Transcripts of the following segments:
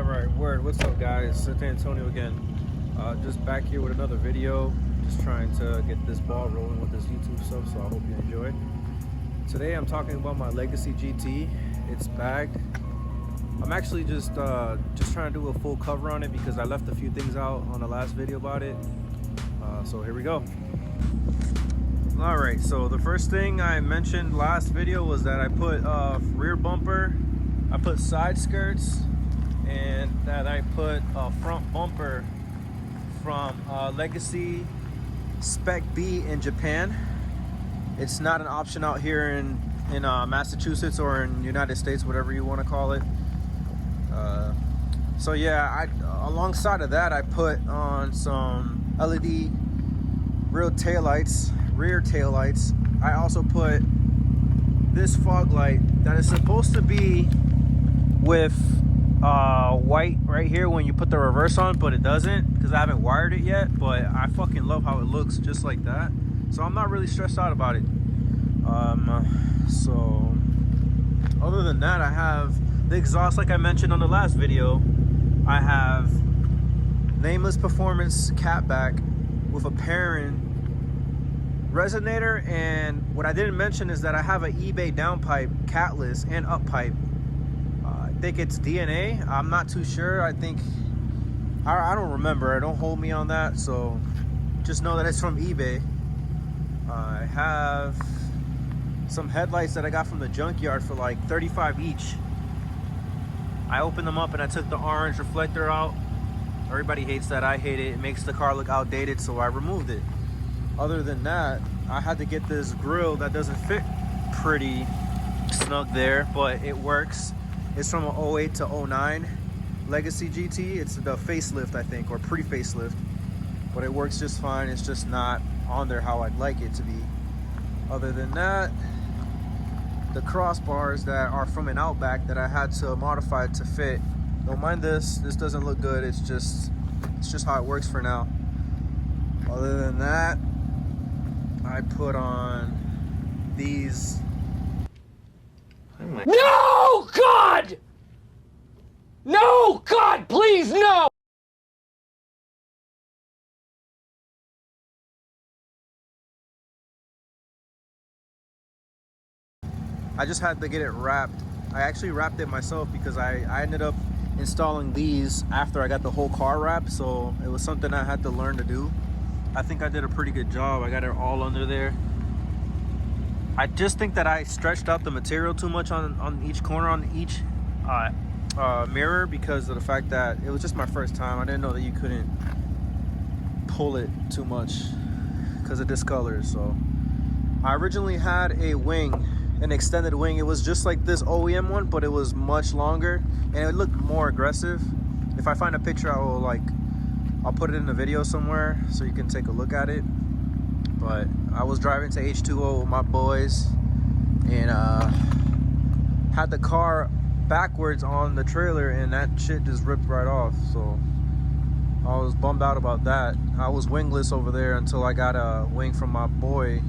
Alright, word. What's up, guys? It's Antonio again. Just back here with another video. Just trying to get this ball rolling with this YouTube stuff, so I hope you enjoy. Today I'm talking about my Legacy GT. It's bagged. I'm actually just trying to do a full cover on it because I left a few things out on the last video about it. So here we go. Alright, so the first thing I mentioned last video was that I put rear bumper, I put side skirts, and that I put a front bumper from Legacy Spec B in Japan. It's not an option out here in Massachusetts or in United States, whatever you want to call it. So yeah, alongside of that, I put on some LED rear taillights. I also put this fog light that is supposed to be with white right here when you put the reverse on, but it doesn't because I haven't wired it yet. But I fucking love how it looks just like that, so I'm not really stressed out about it. So other than that, I have the exhaust like I mentioned on the last video. I have Nameless Performance catback with a Perrin resonator, and what I didn't mention is that I have an eBay downpipe catless and up pipe. I think it's DNA. I'm not too sure. I think I don't remember. Don't hold me on that. So just know that it's from eBay. I have some headlights that I got from the junkyard for like 35 each. I opened them up and I took the orange reflector out. Everybody hates that. I hate it. It makes the car look outdated, so I removed it. Other than that, I had to get this grill that doesn't fit pretty snug there, but it works. It's from an 08 to 09 Legacy GT. It's the facelift, I think, or pre-facelift, but it works just fine. It's just not on there how I'd like it to be. Other than that, the crossbars that are from an Outback that I had to modify to fit. Don't mind this. This doesn't look good. It's just how it works for now. Other than that, I put on these. No, God! No, God, please, no! I just had to get it wrapped. I actually wrapped it myself because I ended up installing these after I got the whole car wrapped, so it was something I had to learn to do. I think I did a pretty good job. I got it all under there. I just think that I stretched out the material too much on each corner, on each mirror, because of the fact that it was just my first time. I didn't know that you couldn't pull it too much because of discolor. So I originally had a wing, an extended wing. It was just like this OEM one, but it was much longer and it looked more aggressive. If I find a picture, I'll put it in the video somewhere so you can take a look at it. But I was driving to H2O with my boys and had the car backwards on the trailer, and that shit just ripped right off. So I was bummed out about that. I was wingless over there until I got a wing from my boy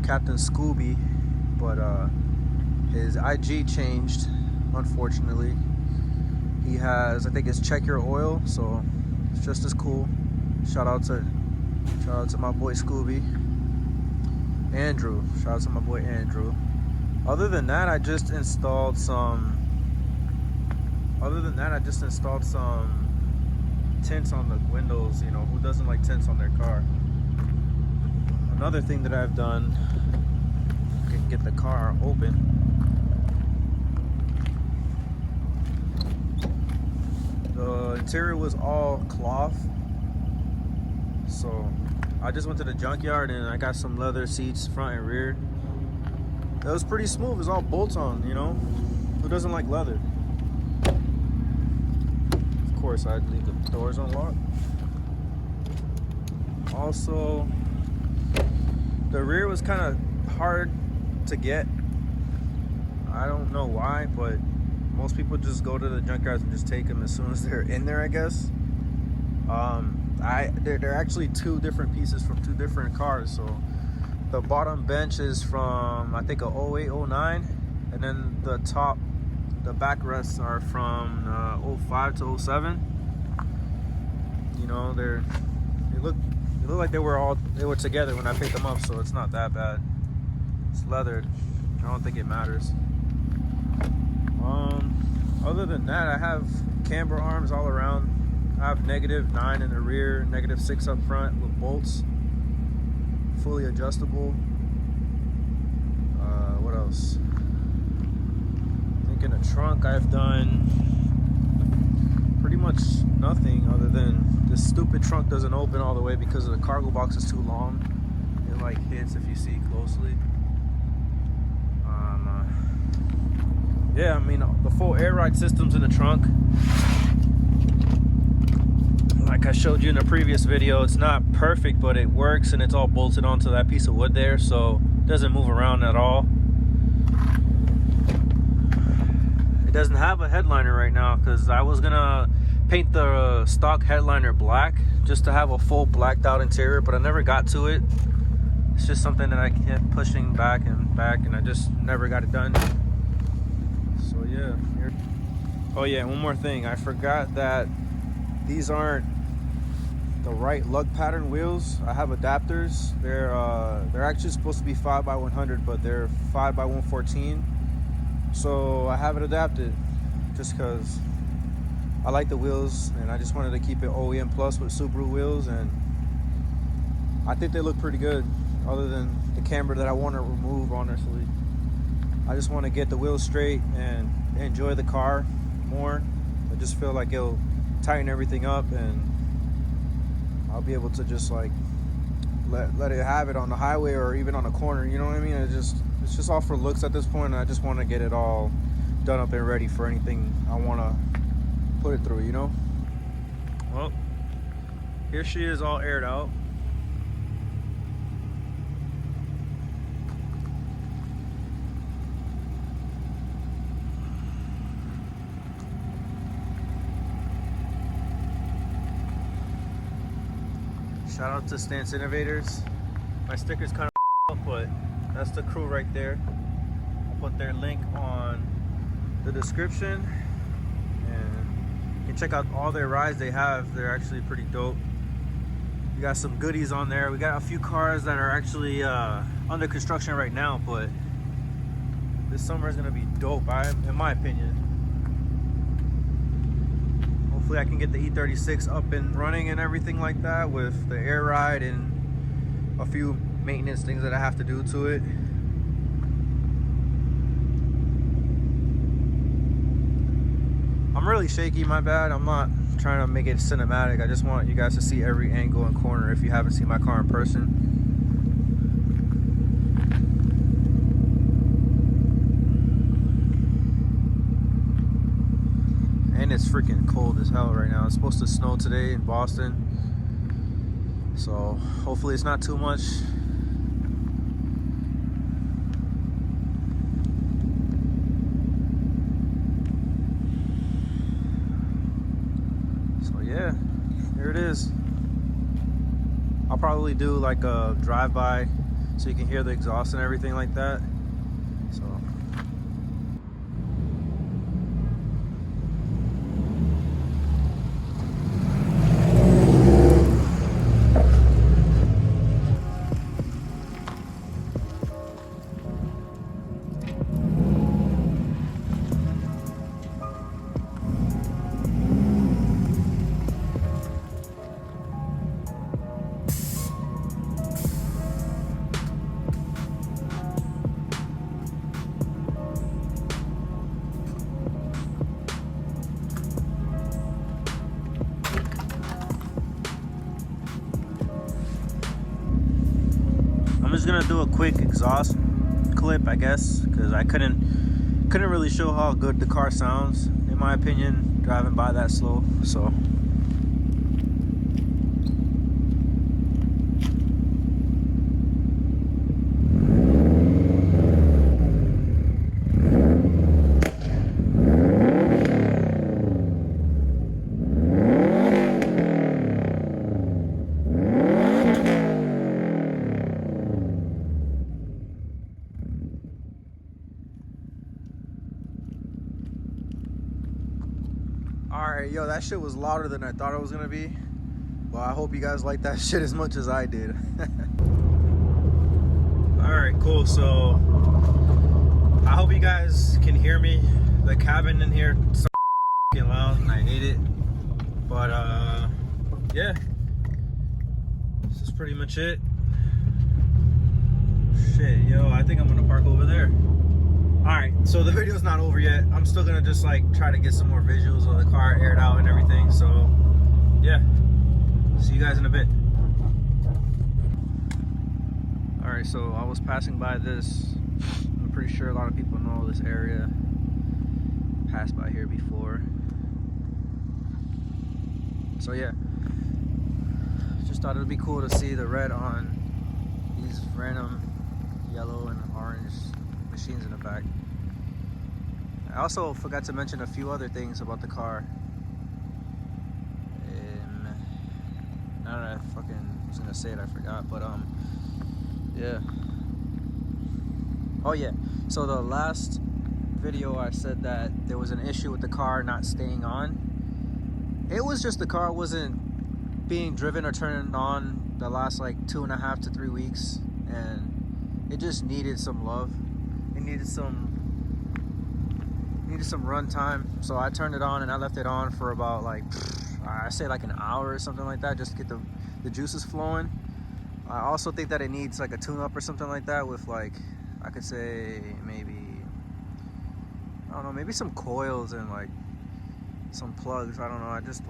Captain Scooby, but his IG changed, unfortunately. He has, I think it's check your oil, so it's just as cool. Shout out to my boy Scooby. Andrew, shout out to my boy Andrew. Other than that, I just installed some tints on the windows. You know, who doesn't like tints on their car? Another thing that I've done, I can get the car open. The interior was all cloth, so I just went to the junkyard and I got some leather seats front and rear. It was pretty smooth. It was all bolt on, you know. Who doesn't like leather? Of course, I'd leave the doors unlocked. Also, the rear was kind of hard to get. I don't know why, but most people just go to the junkyards and just take them as soon as they're in there, I guess. They're actually two different pieces from two different cars. So the bottom bench is from, I think, a 08, 09, and then the top the backrests are from 05 to 07. You know, they look like they were together when I picked them up, so it's not that bad. It's leathered. I don't think it matters. Other than that, I have camber arms all around. I have -9 in the rear, -6 up front with bolts, fully adjustable. What else? I think in the trunk I've done pretty much nothing other than this stupid trunk doesn't open all the way because the cargo box is too long. It like hits if you see closely. Yeah, I mean, the full air ride system's in the trunk. Like I showed you in a previous video, it's not perfect, but it works, and it's all bolted onto that piece of wood there, so it doesn't move around at all. It doesn't have a headliner right now because I was gonna paint the stock headliner black just to have a full blacked out interior, but I never got to it. It's just something that I kept pushing back, and I just never got it done. So yeah. Oh yeah, one more thing. I forgot that these aren't the right lug pattern wheels. I have adapters. They're actually supposed to be 5x100, but they're 5x114. So I have it adapted just because I like the wheels, and I just wanted to keep it OEM plus with Subaru wheels, and I think they look pretty good, other than the camber that I want to remove, honestly. I just want to get the wheels straight and enjoy the car more. I just feel like it'll tighten everything up, and I'll be able to just like let it have it on the highway or even on a corner, you know what I mean? It's just all for looks at this point, and I just want to get it all done up and ready for anything I want to put it through, you know? Well, here she is all aired out. Shout out to Stance Innovators. My sticker's kind of but that's the crew right there. I'll put their link on the description, and you can check out all their rides they have. They're actually pretty dope. We got some goodies on there. We got a few cars that are actually under construction right now, but this summer is gonna be dope, in my opinion. Hopefully I can get the E36 up and running and everything like that with the air ride and a few maintenance things that I have to do to it. I'm really shaky, my bad. I'm not trying to make it cinematic. I just want you guys to see every angle and corner if you haven't seen my car in person. And it's freaking cold as hell right now. It's supposed to snow today in Boston, so hopefully it's not too much. So yeah, here it is. I'll probably do like a drive-by so you can hear the exhaust and everything like that. So I'm just gonna do a quick exhaust clip, I guess, because I couldn't really show how good the car sounds, in my opinion, driving by that slow. So Alright, yo, that shit was louder than I thought it was gonna be. Well, I hope you guys like that shit as much as I did. Alright, cool. So I hope you guys can hear me. The cabin in here is so fucking loud and I hate it. But yeah. This is pretty much it. Shit, yo, I think I'm gonna park over there. Alright, so the video's not over yet. I'm still gonna just like try to get some more visuals of the car aired out and everything. So yeah, see you guys in a bit. Alright, so I was passing by this. I'm pretty sure a lot of people know this area. Passed by here before. So yeah, just thought it would be cool to see the red on these random yellow and orange machines in the back. I also forgot to mention a few other things about the car. Now that I fucking was gonna say it, I forgot. But yeah. Oh yeah. So the last video I said that there was an issue with the car not staying on. It was just the car wasn't being driven or turned on the last like 2.5 to 3 weeks, and it just needed some love. It needed some run time. So I turned it on and I left it on for about like I say like an hour or something like that, just to get the juices flowing. I also think that it needs like a tune-up or something like that with like, I could say maybe, I don't know, maybe some coils and like some plugs. I don't know. I just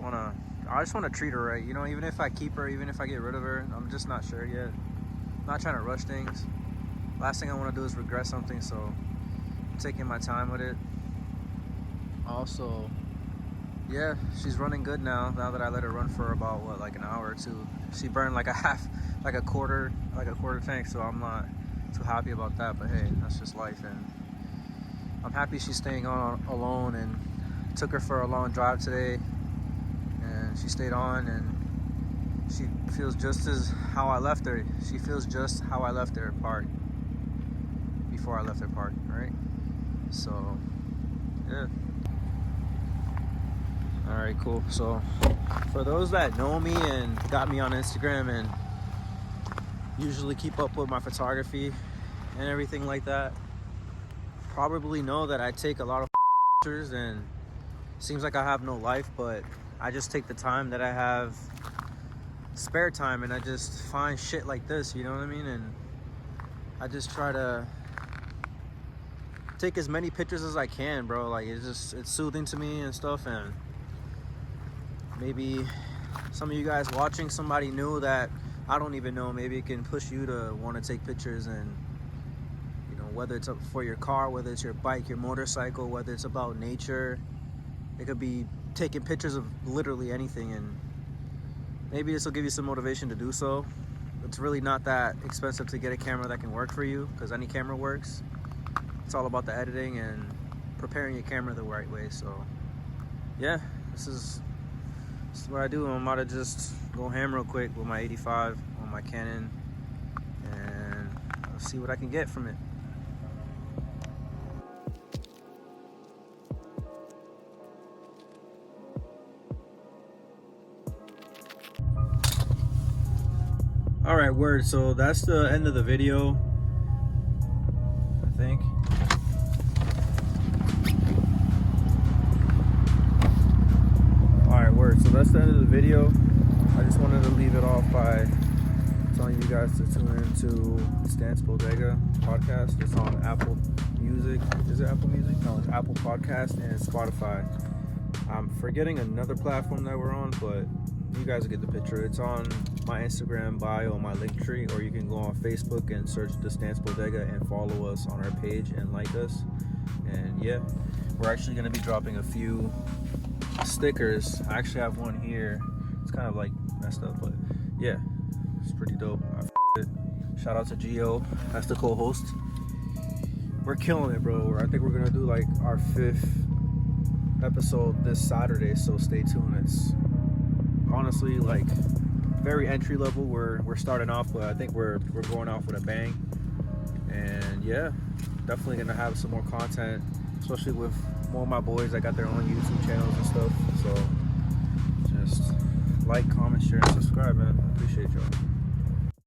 want to treat her right, you know, even if I keep her, even if I get rid of her. I'm just not sure yet. I'm not trying to rush things. Last thing I want to do is regret something, so I'm taking my time with it. Also, yeah, she's running good now that I let her run for about what, like an hour or two. She burned like a quarter tank, so I'm not too happy about that, but hey, that's just life. And I'm happy she's staying on alone, and took her for a long drive today, and she stayed on, and she feels just as how I left her. She feels just how I left her parked before I left her parked, right? So yeah. Alright, cool. So for those that know me and got me on Instagram and usually keep up with my photography and everything like that, probably know that I take a lot of pictures, and seems like I have no life, but I just take the time that I have spare time, and I just find shit like this, you know what I mean? And I just try to take as many pictures as I can, bro. Like it's soothing to me and stuff. And maybe some of you guys watching, somebody new that I don't even know, maybe it can push you to want to take pictures. And you know, whether it's up for your car, whether it's your bike, your motorcycle, whether it's about nature, it could be taking pictures of literally anything, and maybe this will give you some motivation to do so. It's really not that expensive to get a camera that can work for you, because any camera works. It's all about the editing and preparing your camera the right way. So yeah, this is what I do. I'm about to just go ham real quick with my 85 on my Canon, and I'll see what I can get from it. All right, word. So that's the end of the video, I think. All right, word. So that's the end of the video. I just wanted to leave it off by telling you guys to tune in to Stance Bodega podcast. It's on Apple Music. Is it Apple Music? No, it's Apple Podcast and Spotify. I'm forgetting another platform that we're on, but you guys get the picture. It's on my Instagram bio, my link tree, or you can go on Facebook and search the Stance Bodega and follow us on our page and like us. And yeah, we're actually going to be dropping a few stickers. I actually have one here. It's kind of like messed up, but yeah, it's pretty dope. Shout out to Gio, that's the co-host. We're killing it, bro. I think we're going to do like our 5th episode this Saturday, so stay tuned. It's honestly like very entry level. We're starting off, but I think we're going off with a bang. And yeah, definitely gonna have some more content, especially with more of my boys that got their own YouTube channels and stuff. So like, comment, share, and subscribe, man. I appreciate y'all.